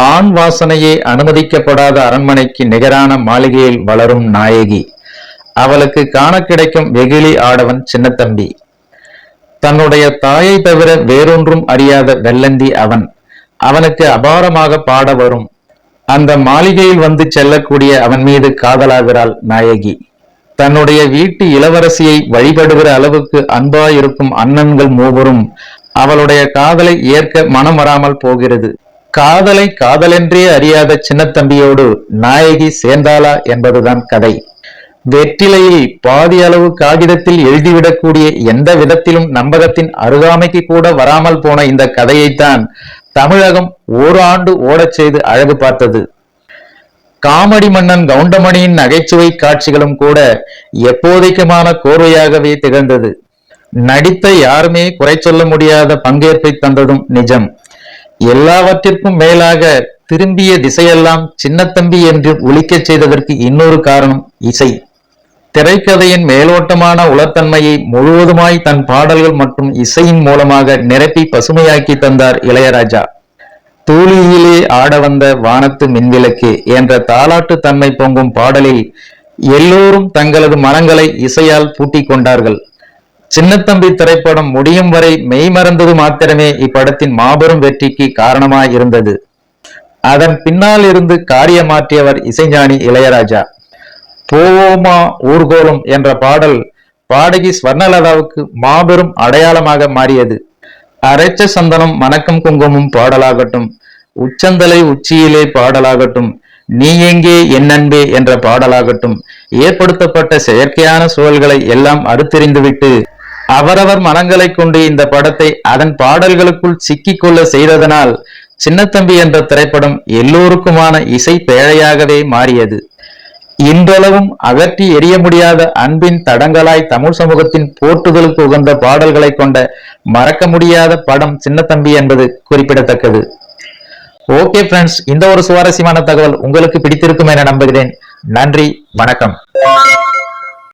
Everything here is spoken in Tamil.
ஆண் வாசனையே அனுமதிக்கப்படாத அரண்மனைக்கு நிகரான மாளிகையில் வளரும் நாயகி. அவளுக்கு காண கிடைக்கும் வெகுளி ஆடவன் சின்னத்தம்பி. தன்னுடைய தாயை தவிர வேறொன்றும் அறியாத வெள்ளந்தி அவன். அவனுக்கு அபாரமாக பாட வரும். அந்த மாளிகையில் வந்து செல்லக்கூடிய அவன் மீது காதலாகிறாள் நாயகி. தன்னுடைய வீட்டு இளவரசியை வழிபடுகிற அளவுக்கு அன்பாயிருக்கும் அண்ணன்கள் மூவரும் அவளுடைய காதலை ஏற்க மனம் வராமல் போகிறது. காதலை காதலென்றே அறியாத சின்னத்தம்பியோடு நாயகி சேர்ந்தாளா என்பதுதான் கதை. வெற்றிலையில் பாதி அளவு காகிதத்தில் எழுதிவிடக்கூடிய எந்த விதத்திலும் நம்பகத்தின் அருகாமைக்கு கூட வராமல் போன இந்த கதையைத்தான் தமிழகம் ஓராண்டு ஓடச் செய்து அழகு பார்த்தது. காமெடி மன்னன் கவுண்டமணியின் நகைச்சுவை காட்சிகளும் கூட எப்போதைக்குமான கோர்வையாகவே திகழ்ந்தது. நடித்த யாருமே குறை சொல்ல முடியாத பங்கேற்பை தந்ததும் நிஜம். எல்லாவற்றிற்கும் மேலாக திரும்பிய திசையெல்லாம் சின்னத்தம்பி என்று ஒலிக்கச் செய்ததற்கு இன்னொரு காரணம் இசை. திரைக்கதையின் மேலோட்டமான உலர்த்தன்மையை முழுவதுமாய் தன் பாடல்கள் மற்றும் இசையின் மூலமாக நிரப்பி பசுமையாக்கி தந்தார் இளையராஜா. தூளியிலே ஆட வந்த வானத்து மின்விளக்கு என்ற தாலாட்டு தன்மை பொங்கும் பாடலில் எல்லோரும் தங்களது மனங்களை இசையால் பூட்டிக் கொண்டார்கள். சின்னத்தம்பி திரைப்படம் முடியும் வரை மெய்மறந்தது மாத்திரமே இப்படத்தின் மாபெரும் வெற்றிக்கு காரணமாயிருந்தது. அதன் பின்னால் இருந்து காரியமாற்றியவர் இசைஞானி இளையராஜா. போவோமா ஊர்கோலம் என்ற பாடல் பாடகி ஸ்வர்ணலதாவுக்கு மாபெரும் அடையாளமாக மாறியது. அரைச்ச சந்தனம் மணக்கம் குங்குமம் பாடலாகட்டும், உச்சந்தலை உச்சியிலே பாடலாகட்டும், நீ எங்கே என் அன்பே என்ற பாடலாகட்டும், ஏற்படுத்தப்பட்ட செயற்கையான சூழல்களை எல்லாம் அறுத்தெறிந்துவிட்டு அவரவர் மனங்களை கொண்டு இந்த படத்தை அதன் பாடல்களுக்குள் சிக்கிக்கொள்ள செய்ததனால் சின்னத்தம்பி என்ற திரைப்படம் எல்லோருக்குமான இசை பேழையாகவே மாறியது. இன்றளவும் அகற்றி எறிய முடியாத அன்பின் தடங்களாய் தமிழ் சமூகத்தின் போற்றுதலுக்கு உகந்த பாடல்களை கொண்ட மறக்க முடியாத படம் சின்னத்தம்பி என்பது குறிப்பிடத்தக்கது. ஓகே ஃப்ரெண்ட்ஸ், இந்த ஒரு சுவாரஸ்யமான தகவல் உங்களுக்கு பிடித்திருக்கும் என நம்புகிறேன். நன்றி, வணக்கம்.